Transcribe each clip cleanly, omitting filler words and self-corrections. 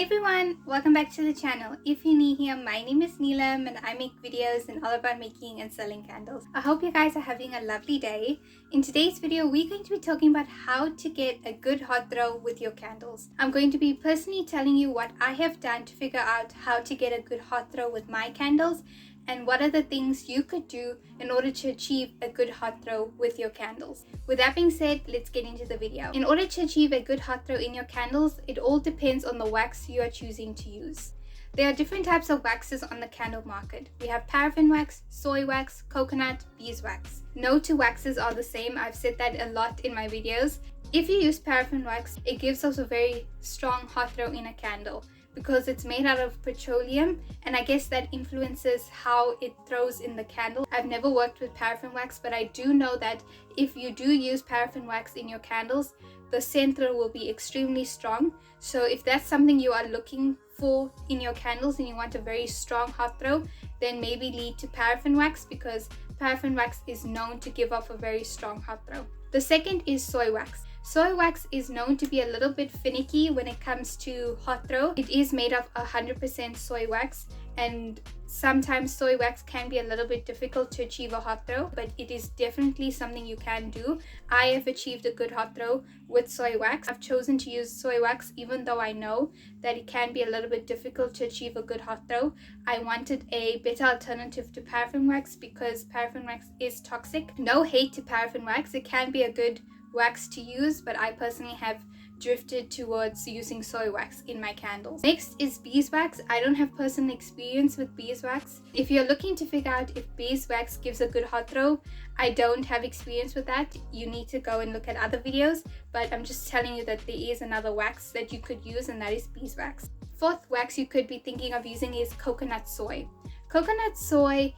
everyone, welcome back to the channel. If you're new here, my name is Neelam and I make videos and all about making and selling candles. I hope you guys are having a lovely day. In today's video, we're going to be talking about how to get a good hot throw with your candles. I'm going to be personally telling you what I have done to figure out how to get a good hot throw with my candles and what are the things you could do in order to achieve a good hot throw with your candles. With that being said, let's get into the video. In order to achieve a good hot throw in your candles, it all depends on the wax you are choosing to use. There are different types of waxes on the candle market. We have paraffin wax, soy wax, coconut, beeswax. No two waxes are the same. I've said that a lot in my videos. If you use paraffin wax, it gives us a very strong hot throw in a candle, because it's made out of petroleum, and I guess that influences how it throws in the candle. I've never worked with paraffin wax, but I do know that if you do use paraffin wax in your candles, the scent throw will be extremely strong. So if that's something you are looking for in your candles and you want a very strong hot throw, then maybe lead to paraffin wax, because paraffin wax is known to give off a very strong hot throw. The second is soy wax. Soy wax is known to be a little bit finicky when it comes to hot throw. It is made of 100% soy wax, and sometimes soy wax can be a little bit difficult to achieve a hot throw, but it is definitely something you can do. I have achieved a good hot throw with soy wax. I've chosen to use soy wax even though I know that it can be a little bit difficult to achieve a good hot throw. I wanted a better alternative to paraffin wax because paraffin wax is toxic. No hate to paraffin wax, it can be a good wax to use, but I personally have drifted towards using soy wax in my candles. Next is beeswax. I don't have personal experience with beeswax. If you're looking to figure out if beeswax gives a good hot throw, I don't have experience with that. You need to go and look at other videos, but I'm just telling you that there is another wax that you could use, and that is beeswax. Fourth wax you could be thinking of using is coconut soy. Coconut soy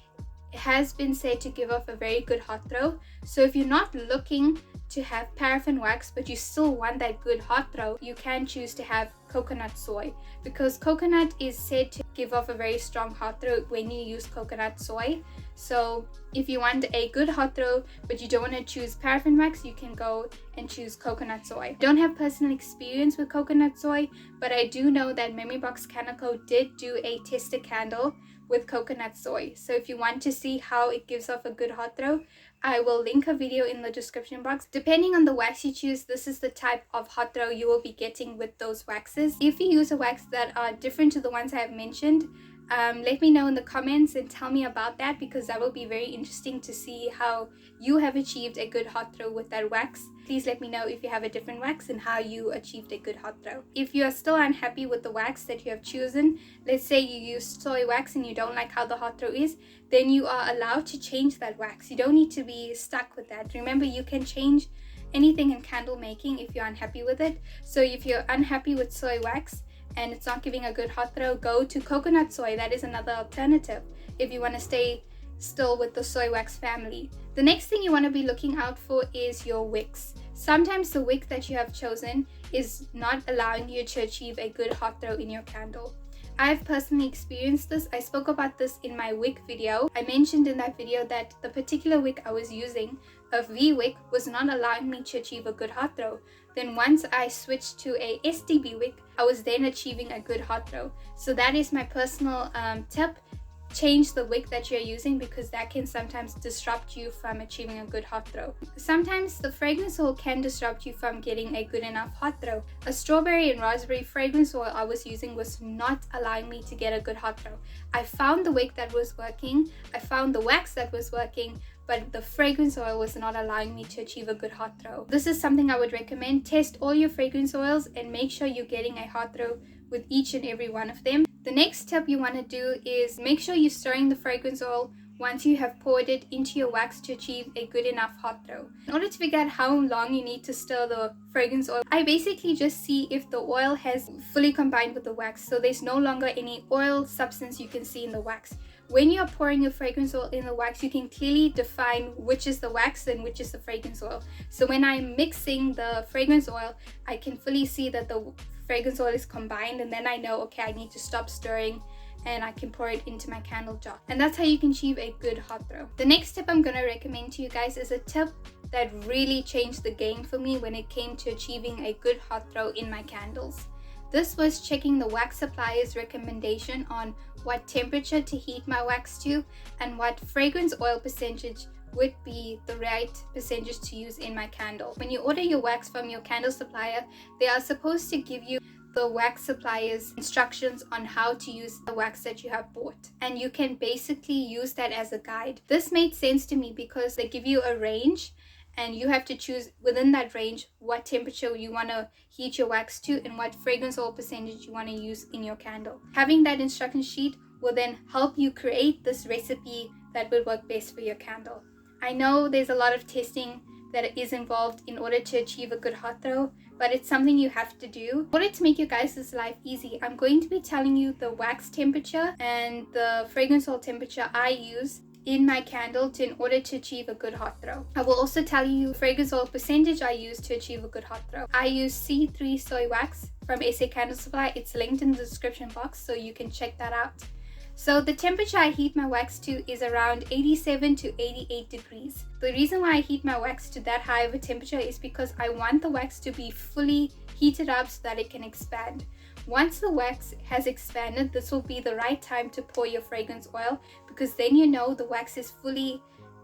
has been said to give off a very good hot throw. So if you're not looking to have paraffin wax but you still want that good hot throw, you can choose to have coconut soy, because coconut is said to give off a very strong hot throw when you use coconut soy. So if you want a good hot throw but you don't want to choose paraffin wax, you can go and choose coconut soy. I don't have personal experience with coconut soy, but I do know that Memory Box Canico did do a tester candle with coconut soy. So if you want to see how it gives off a good hot throw, I will link a video in the description box. Depending on the wax you choose, this is the type of hot throw you will be getting with those waxes. If you use a wax that are different to the ones I have mentioned, let me know in the comments and tell me about that, because that will be very interesting to see how you have achieved a good hot throw with that wax. Please let me know if you have a different wax and how you achieved a good hot throw. If you are still unhappy with the wax that you have chosen, let's say you use soy wax and you don't like how the hot throw is, then you are allowed to change that wax. You don't need to be stuck with that. Remember, you can change anything in candle making if you're unhappy with it. So if you're unhappy with soy wax and it's not giving a good hot throw, go to coconut soy. That is another alternative if you want to stay still with the soy wax family. The next thing you want to be looking out for is your wicks. Sometimes the wick that you have chosen is not allowing you to achieve a good hot throw in your candle. I've personally experienced this. I spoke about this in my wick video. I mentioned in that video that the particular wick I was using, a V wick, was not allowing me to achieve a good hot throw. Then once I switched to a STB wick, I was then achieving a good hot throw. So that is my personal tip. Change the wick that you're using, because that can sometimes disrupt you from achieving a good hot throw. Sometimes the fragrance oil can disrupt you from getting a good enough hot throw. A strawberry and raspberry fragrance oil I was using was not allowing me to get a good hot throw. I found the wick that was working, I found the wax that was working, but the fragrance oil was not allowing me to achieve a good hot throw. This is something I would recommend. Test all your fragrance oils and make sure you're getting a hot throw with each and every one of them. The next step you want to do is make sure you're stirring the fragrance oil once you have poured it into your wax to achieve a good enough hot throw. In order to figure out how long you need to stir the fragrance oil, I basically just see if the oil has fully combined with the wax, so there's no longer any oil substance you can see in the wax. When you're pouring your fragrance oil in the wax, you can clearly define which is the wax and which is the fragrance oil. So when I'm mixing the fragrance oil, I can fully see that the fragrance oil is combined, and then I know, okay, I need to stop stirring and I can pour it into my candle jar. And that's how you can achieve a good hot throw. The next tip I'm going to recommend to you guys is a tip that really changed the game for me when it came to achieving a good hot throw in my candles. This was checking the wax supplier's recommendation on what temperature to heat my wax to and what fragrance oil percentage would be the right percentage to use in my candle. When you order your wax from your candle supplier, they are supposed to give you the wax supplier's instructions on how to use the wax that you have bought, and you can basically use that as a guide. This made sense to me because they give you a range and you have to choose within that range what temperature you want to heat your wax to and what fragrance oil percentage you want to use in your candle. Having that instruction sheet will then help you create this recipe that will work best for your candle. I know there's a lot of testing that is involved in order to achieve a good hot throw, but it's something you have to do. In order to make you guys' life easy, I'm going to be telling you the wax temperature and the fragrance oil temperature I use in my candle in order to achieve a good hot throw. I will also tell you the fragrance oil percentage I use to achieve a good hot throw. I use C3 Soy Wax from SA Candle Supply. It's linked in the description box so you can check that out. So the temperature I heat my wax to is around 87 to 88 degrees. The reason why I heat my wax to that high of a temperature is because I want the wax to be fully heated up so that it can expand. Once the wax has expanded, this will be the right time to pour your fragrance oil, because then you know the wax is fully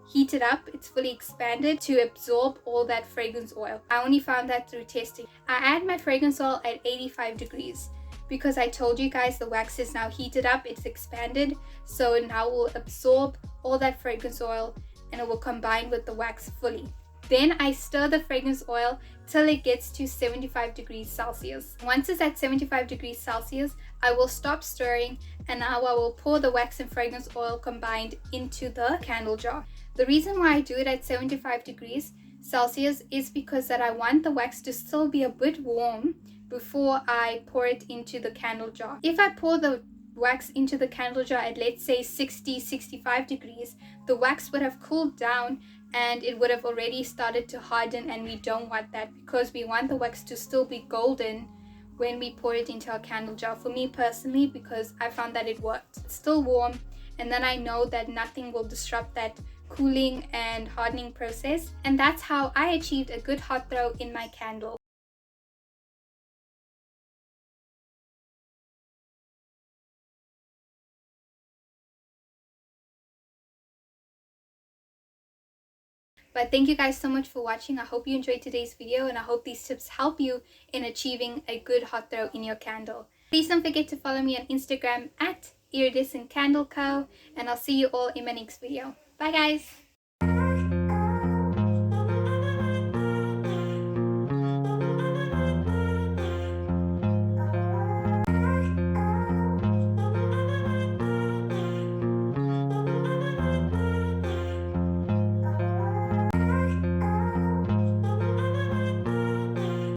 heated up, it's fully expanded to absorb all that fragrance oil. I only found that through testing. I add my fragrance oil at 85 degrees. Because I told you guys the wax is now heated up, it's expanded, so it now will absorb all that fragrance oil and it will combine with the wax fully. Then I stir the fragrance oil till it gets to 75 degrees Celsius. Once it's at 75 degrees Celsius, I will stop stirring and now I will pour the wax and fragrance oil combined into the candle jar. The reason why I do it at 75 degrees Celsius is because that I want the wax to still be a bit warm before I pour it into the candle jar. If I pour the wax into the candle jar at, let's say, 60-65 degrees, the wax would have cooled down and it would have already started to harden, and we don't want that because we want the wax to still be golden when we pour it into our candle jar. For me personally, because I found that it worked. It's still warm, and then I know that nothing will disrupt that cooling and hardening process, and that's how I achieved a good hot throw in my candle. But thank you guys so much for watching. I hope you enjoyed today's video, and I hope these tips help you in achieving a good hot throw in your candle. Please don't forget to follow me on Instagram at Iridescent Candle Co, and I'll see you all in my next video. Bye guys!